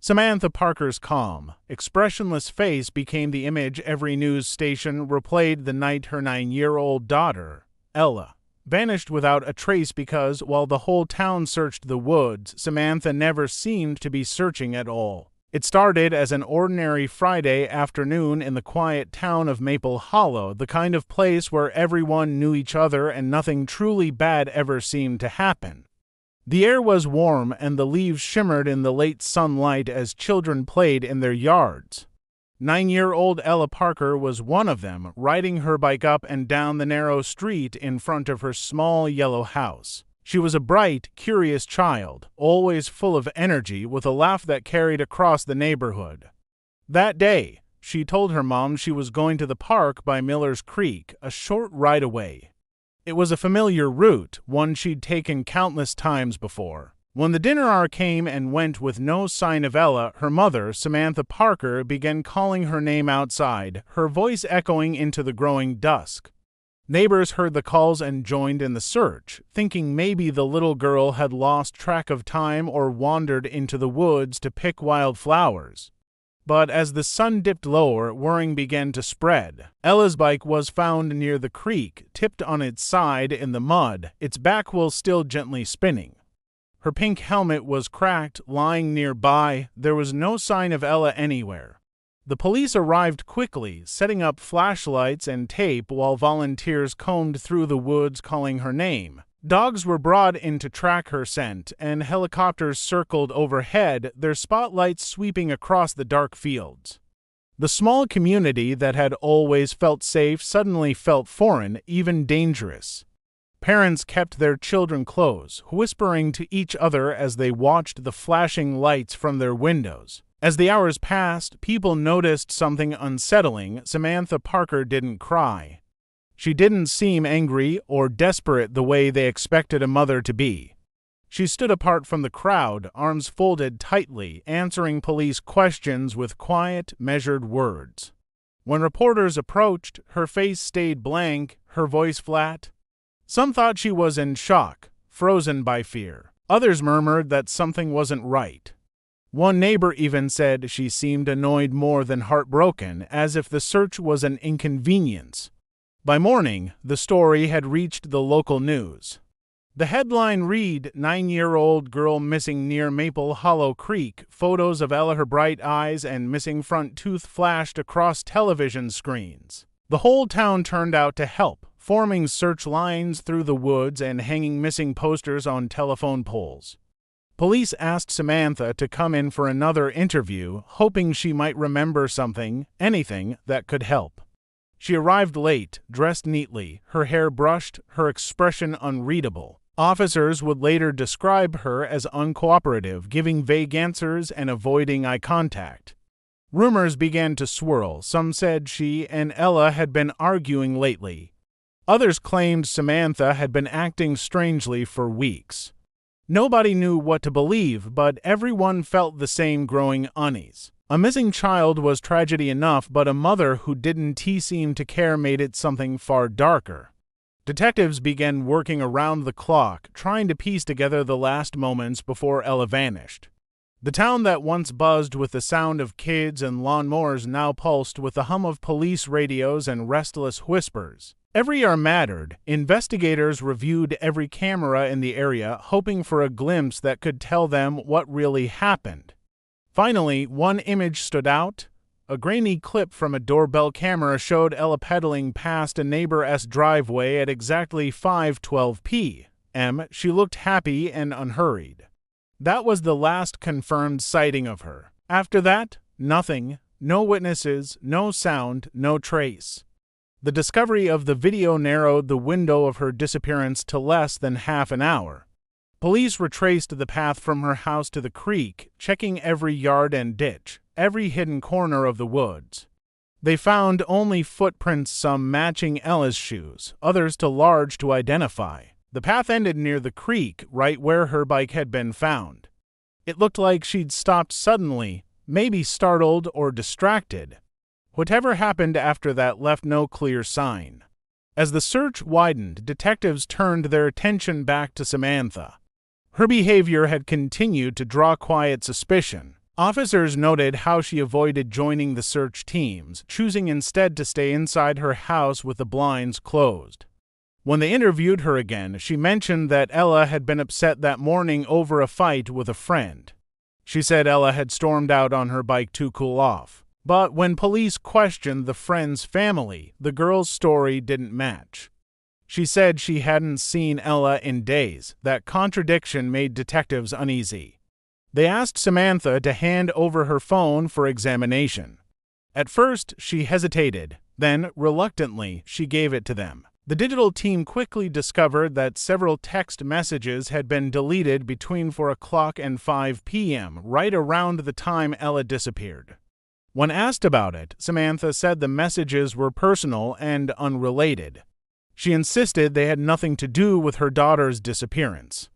Samantha Parker's calm, expressionless face became the image every news station replayed the night her 9-year-old daughter, Ella, vanished without a trace because, while the whole town searched the woods, Samantha never seemed to be searching at all. It started as an ordinary Friday afternoon in the quiet town of Maple Hollow, the kind of place where everyone knew each other and nothing truly bad ever seemed to happen. The air was warm and the leaves shimmered in the late sunlight as children played in their yards. 9-year-old Ella Parker was one of them, riding her bike up and down the narrow street in front of her small yellow house. She was a bright, curious child, always full of energy, with a laugh that carried across the neighborhood. That day, she told her mom she was going to the park by Miller's Creek, a short ride away. It was a familiar route, one she'd taken countless times before. When the dinner hour came and went with no sign of Ella, her mother, Samantha Parker, began calling her name outside, her voice echoing into the growing dusk. Neighbors heard the calls and joined in the search, thinking maybe the little girl had lost track of time or wandered into the woods to pick wildflowers. But as the sun dipped lower, worrying began to spread. Ella's bike was found near the creek, tipped on its side in the mud, its back wheel still gently spinning. Her pink helmet was cracked, lying nearby. There was no sign of Ella anywhere. The police arrived quickly, setting up flashlights and tape while volunteers combed through the woods calling her name. Dogs were brought in to track her scent, and helicopters circled overhead, their spotlights sweeping across the dark fields. The small community that had always felt safe suddenly felt foreign, even dangerous. Parents kept their children close, whispering to each other as they watched the flashing lights from their windows. As the hours passed, people noticed something unsettling. Samantha Parker didn't cry. She didn't seem angry or desperate the way they expected a mother to be. She stood apart from the crowd, arms folded tightly, answering police questions with quiet, measured words. When reporters approached, her face stayed blank, her voice flat. Some thought she was in shock, frozen by fear. Others murmured that something wasn't right. One neighbor even said she seemed annoyed more than heartbroken, as if the search was an inconvenience. By morning, the story had reached the local news. The headline read, 9-year-old girl missing near Maple Hollow Creek. Photos of Ella, her bright eyes and missing front tooth flashed across television screens. The whole town turned out to help, forming search lines through the woods and hanging missing posters on telephone poles. Police asked Samantha to come in for another interview, hoping she might remember something, anything that could help. She arrived late, dressed neatly, her hair brushed, her expression unreadable. Officers would later describe her as uncooperative, giving vague answers and avoiding eye contact. Rumors began to swirl. Some said she and Ella had been arguing lately. Others claimed Samantha had been acting strangely for weeks. Nobody knew what to believe, but everyone felt the same growing unease. A missing child was tragedy enough, but a mother who didn't seem to care made it something far darker. Detectives began working around the clock, trying to piece together the last moments before Ella vanished. The town that once buzzed with the sound of kids and lawnmowers now pulsed with the hum of police radios and restless whispers. Every hour mattered. Investigators reviewed every camera in the area, hoping for a glimpse that could tell them what really happened. Finally, one image stood out. A grainy clip from a doorbell camera showed Ella pedaling past a neighbor's driveway at exactly 5:12 p.m. She looked happy and unhurried. That was the last confirmed sighting of her. After that, nothing. No witnesses, no sound, no trace. The discovery of the video narrowed the window of her disappearance to less than half an hour. Police retraced the path from her house to the creek, checking every yard and ditch, every hidden corner of the woods. They found only footprints, some matching Ella's shoes, others too large to identify. The path ended near the creek, right where her bike had been found. It looked like she'd stopped suddenly, maybe startled or distracted. Whatever happened after that left no clear sign. As the search widened, detectives turned their attention back to Samantha. Her behavior had continued to draw quiet suspicion. Officers noted how she avoided joining the search teams, choosing instead to stay inside her house with the blinds closed. When they interviewed her again, she mentioned that Ella had been upset that morning over a fight with a friend. She said Ella had stormed out on her bike to cool off. But when police questioned the friend's family, the girl's story didn't match. She said she hadn't seen Ella in days. That contradiction made detectives uneasy. They asked Samantha to hand over her phone for examination. At first, she hesitated. Then, reluctantly, she gave it to them. The digital team quickly discovered that several text messages had been deleted between 4 o'clock and 5 p.m., right around the time Ella disappeared. When asked about it, Samantha said the messages were personal and unrelated. She insisted they had nothing to do with her daughter's disappearance.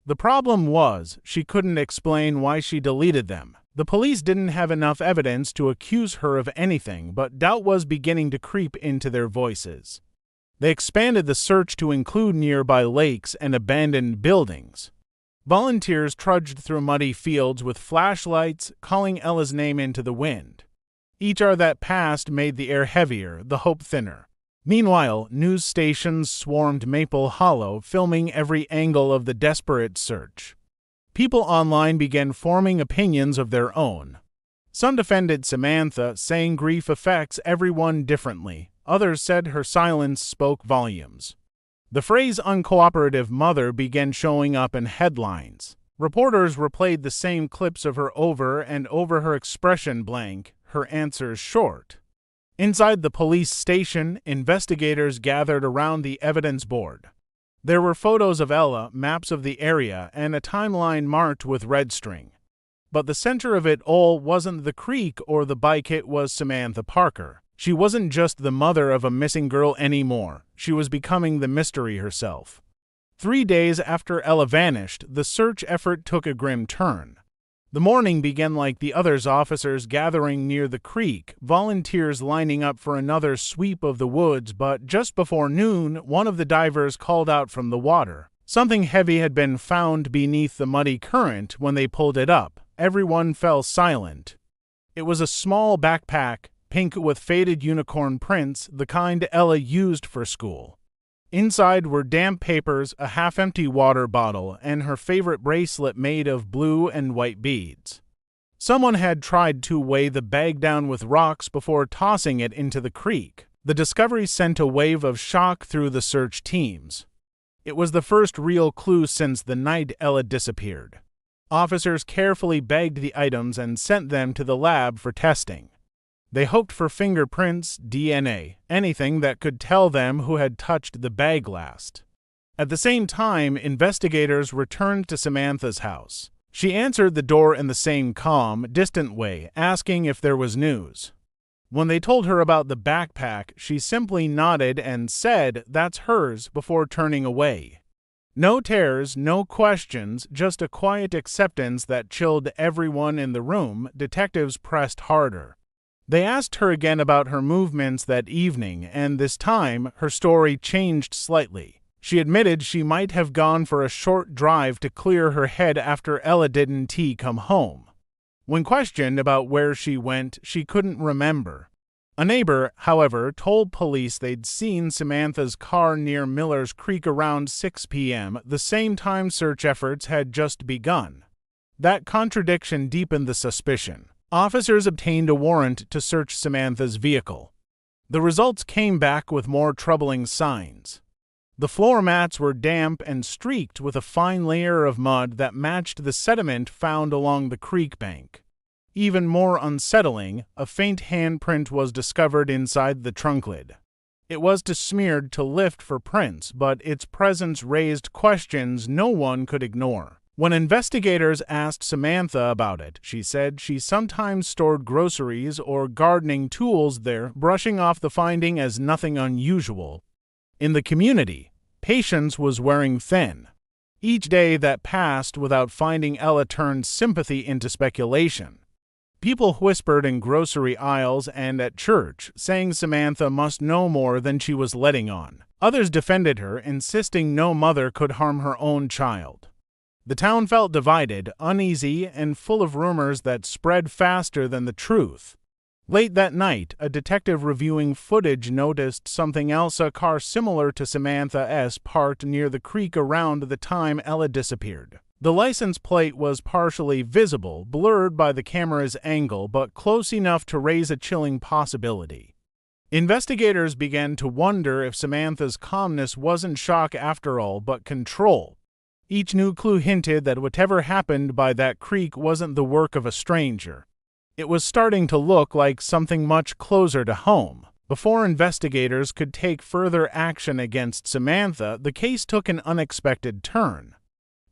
The problem was, she couldn't explain why she deleted them. The police didn't have enough evidence to accuse her of anything, but doubt was beginning to creep into their voices. They expanded the search to include nearby lakes and abandoned buildings. Volunteers trudged through muddy fields with flashlights, calling Ella's name into the wind. Each hour that passed made the air heavier, the hope thinner. Meanwhile, news stations swarmed Maple Hollow, filming every angle of the desperate search. People online began forming opinions of their own. Some defended Samantha, saying grief affects everyone differently. Others said her silence spoke volumes. The phrase uncooperative mother began showing up in headlines. Reporters replayed the same clips of her over and over, her expression blank, her answers short. Inside the police station, investigators gathered around the evidence board. There were photos of Ella, maps of the area, and a timeline marked with red string. But the center of it all wasn't the creek or the bike, it was Samantha Parker. She wasn't just the mother of a missing girl anymore. She was becoming the mystery herself. 3 days after Ella vanished, the search effort took a grim turn. The morning began like the others, officers gathering near the creek, volunteers lining up for another sweep of the woods, but just before noon, one of the divers called out from the water. Something heavy had been found beneath the muddy current. When they pulled it up, everyone fell silent. It was a small backpack, pink with faded unicorn prints, the kind Ella used for school. Inside were damp papers, a half-empty water bottle, and her favorite bracelet made of blue and white beads. Someone had tried to weigh the bag down with rocks before tossing it into the creek. The discovery sent a wave of shock through the search teams. It was the first real clue since the night Ella disappeared. Officers carefully bagged the items and sent them to the lab for testing. They hoped for fingerprints, DNA, anything that could tell them who had touched the bag last. At the same time, investigators returned to Samantha's house. She answered the door in the same calm, distant way, asking if there was news. When they told her about the backpack, she simply nodded and said, "That's hers," before turning away. No tears, no questions, just a quiet acceptance that chilled everyone in the room. Detectives pressed harder. They asked her again about her movements that evening, and this time her story changed slightly. She admitted she might have gone for a short drive to clear her head after Ella didn't come home. When questioned about where she went, she couldn't remember. A neighbor, however, told police they'd seen Samantha's car near Miller's Creek around 6 p.m., the same time search efforts had just begun. That contradiction deepened the suspicion. Officers obtained a warrant to search Samantha's vehicle. The results came back with more troubling signs. The floor mats were damp and streaked with a fine layer of mud that matched the sediment found along the creek bank. Even more unsettling, a faint handprint was discovered inside the trunk lid. It was too smeared to lift for prints, but its presence raised questions no one could ignore. When investigators asked Samantha about it, she said she sometimes stored groceries or gardening tools there, brushing off the finding as nothing unusual. In the community, patience was wearing thin. Each day that passed without finding Ella turned sympathy into speculation. People whispered in grocery aisles and at church, saying Samantha must know more than she was letting on. Others defended her, insisting no mother could harm her own child. The town felt divided, uneasy, and full of rumors that spread faster than the truth. Late that night, a detective reviewing footage noticed something else: a car similar to Samantha's parked near the creek around the time Ella disappeared. The license plate was partially visible, blurred by the camera's angle, but close enough to raise a chilling possibility. Investigators began to wonder if Samantha's calmness wasn't shock after all, but control. Each new clue hinted that whatever happened by that creek wasn't the work of a stranger. It was starting to look like something much closer to home. Before investigators could take further action against Samantha, the case took an unexpected turn.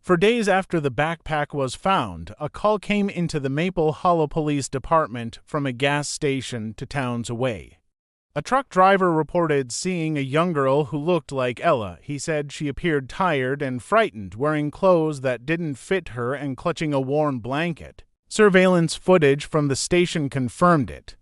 For days after the backpack was found, a call came into the Maple Hollow Police Department from a gas station 2 towns away. A truck driver reported seeing a young girl who looked like Ella. He said she appeared tired and frightened, wearing clothes that didn't fit her and clutching a worn blanket. Surveillance footage from the station confirmed it.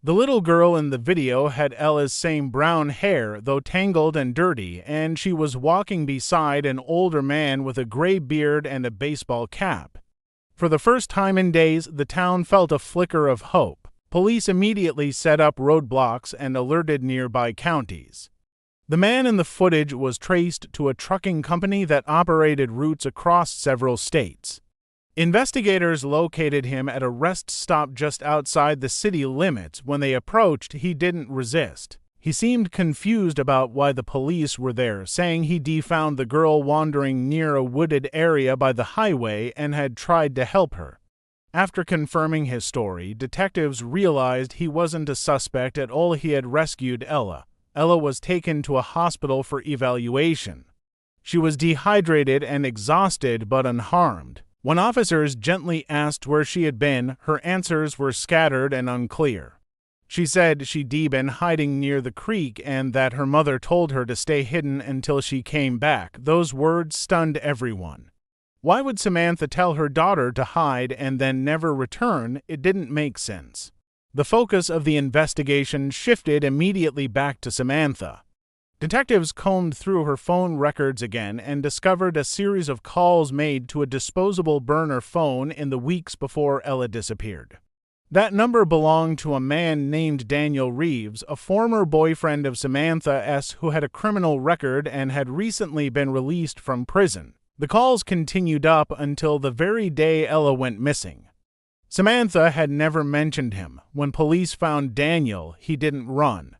The little girl in the video had Ella's same brown hair, though tangled and dirty, and she was walking beside an older man with a gray beard and a baseball cap. For the first time in days, the town felt a flicker of hope. Police immediately set up roadblocks and alerted nearby counties. The man in the footage was traced to a trucking company that operated routes across several states. Investigators located him at a rest stop just outside the city limits. When they approached, he didn't resist. He seemed confused about why the police were there, saying he'd found the girl wandering near a wooded area by the highway and had tried to help her. After confirming his story, detectives realized he wasn't a suspect at all. He had rescued Ella. Ella was taken to a hospital for evaluation. She was dehydrated and exhausted but unharmed. When officers gently asked where she had been, her answers were scattered and unclear. She said she'd been hiding near the creek and that her mother told her to stay hidden until she came back. Those words stunned everyone. Why would Samantha tell her daughter to hide and then never return? It didn't make sense. The focus of the investigation shifted immediately back to Samantha. Detectives combed through her phone records again and discovered a series of calls made to a disposable burner phone in the weeks before Ella disappeared. That number belonged to a man named Daniel Reeves, a former boyfriend of Samantha's who had a criminal record and had recently been released from prison. The calls continued up until the very day Ella went missing. Samantha had never mentioned him. When police found Daniel, he didn't run.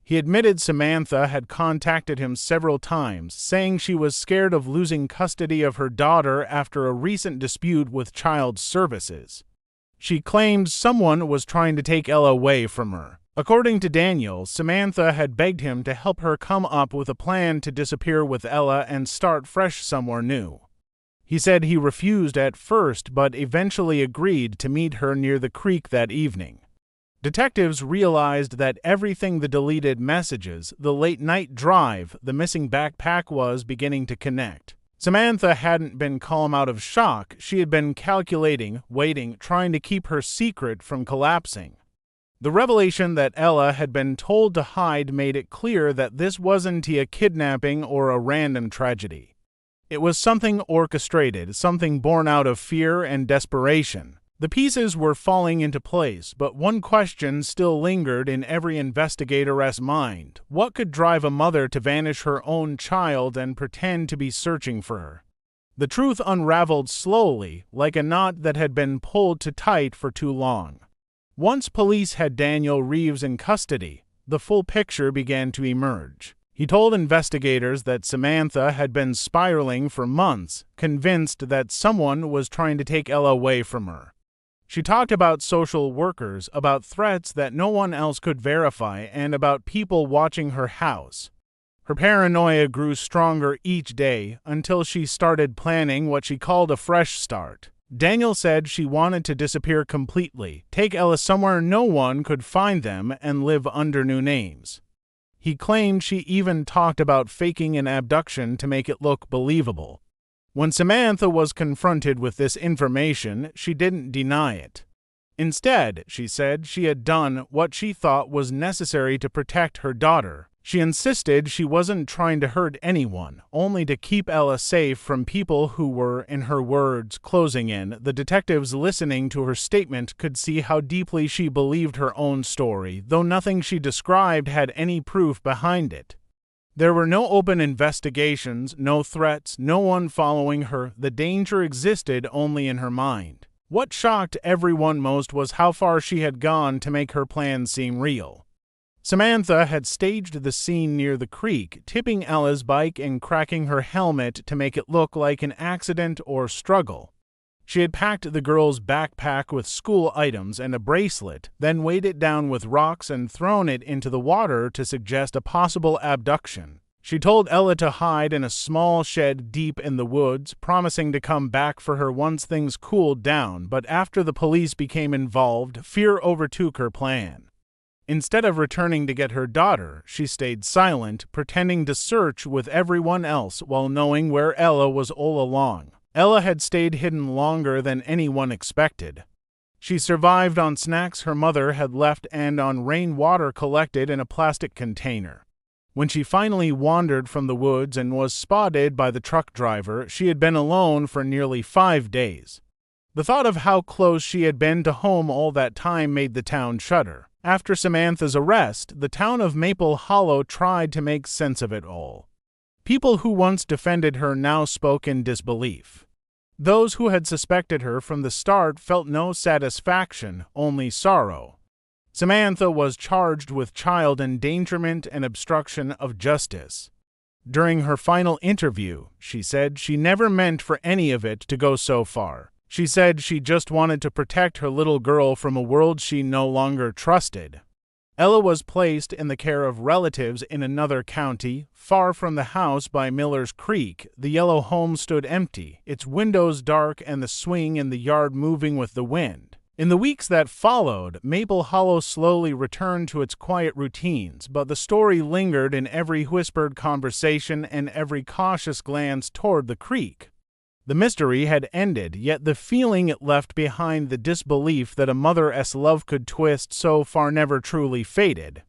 He admitted Samantha had contacted him several times, saying she was scared of losing custody of her daughter after a recent dispute with Child Services. She claimed someone was trying to take Ella away from her. According to Daniel, Samantha had begged him to help her come up with a plan to disappear with Ella and start fresh somewhere new. He said he refused at first, but eventually agreed to meet her near the creek that evening. Detectives realized that everything: the deleted messages, the late-night drive, the missing backpack was beginning to connect. Samantha hadn't been calm out of shock. She had been calculating, waiting, trying to keep her secret from collapsing. The revelation that Ella had been told to hide made it clear that this wasn't a kidnapping or a random tragedy. It was something orchestrated, something born out of fear and desperation. The pieces were falling into place, but one question still lingered in every investigator's mind. What could drive a mother to vanish her own child and pretend to be searching for her? The truth unraveled slowly, like a knot that had been pulled too tight for too long. Once police had Daniel Reeves in custody, the full picture began to emerge. He told investigators that Samantha had been spiraling for months, convinced that someone was trying to take Ella away from her. She talked about social workers, about threats that no one else could verify, and about people watching her house. Her paranoia grew stronger each day until she started planning what she called a fresh start. Daniel said she wanted to disappear completely, take Ella somewhere no one could find them, and live under new names. He claimed she even talked about faking an abduction to make it look believable. When Samantha was confronted with this information, she didn't deny it. Instead, she said she had done what she thought was necessary to protect her daughter. She insisted she wasn't trying to hurt anyone, only to keep Ella safe from people who were, in her words, closing in. The detectives listening to her statement could see how deeply she believed her own story, though nothing she described had any proof behind it. There were no open investigations, no threats, no one following her. The danger existed only in her mind. What shocked everyone most was how far she had gone to make her plans seem real. Samantha had staged the scene near the creek, tipping Ella's bike and cracking her helmet to make it look like an accident or struggle. She had packed the girl's backpack with school items and a bracelet, then weighed it down with rocks and thrown it into the water to suggest a possible abduction. She told Ella to hide in a small shed deep in the woods, promising to come back for her once things cooled down, but after the police became involved, fear overtook her plan. Instead of returning to get her daughter, she stayed silent, pretending to search with everyone else while knowing where Ella was all along. Ella had stayed hidden longer than anyone expected. She survived on snacks her mother had left and on rainwater collected in a plastic container. When she finally wandered from the woods and was spotted by the truck driver, she had been alone for nearly 5 days. The thought of how close she had been to home all that time made the town shudder. After Samantha's arrest, the town of Maple Hollow tried to make sense of it all. People who once defended her now spoke in disbelief. Those who had suspected her from the start felt no satisfaction, only sorrow. Samantha was charged with child endangerment and obstruction of justice. During her final interview, she said she never meant for any of it to go so far. She said she just wanted to protect her little girl from a world she no longer trusted. Ella was placed in the care of relatives in another county, far from the house by Miller's Creek. The yellow home stood empty, its windows dark and the swing in the yard moving with the wind. In the weeks that followed, Maple Hollow slowly returned to its quiet routines, but the story lingered in every whispered conversation and every cautious glance toward the creek. The mystery had ended, yet the feeling it left behind, the disbelief that a mother's love could twist so far, never truly faded.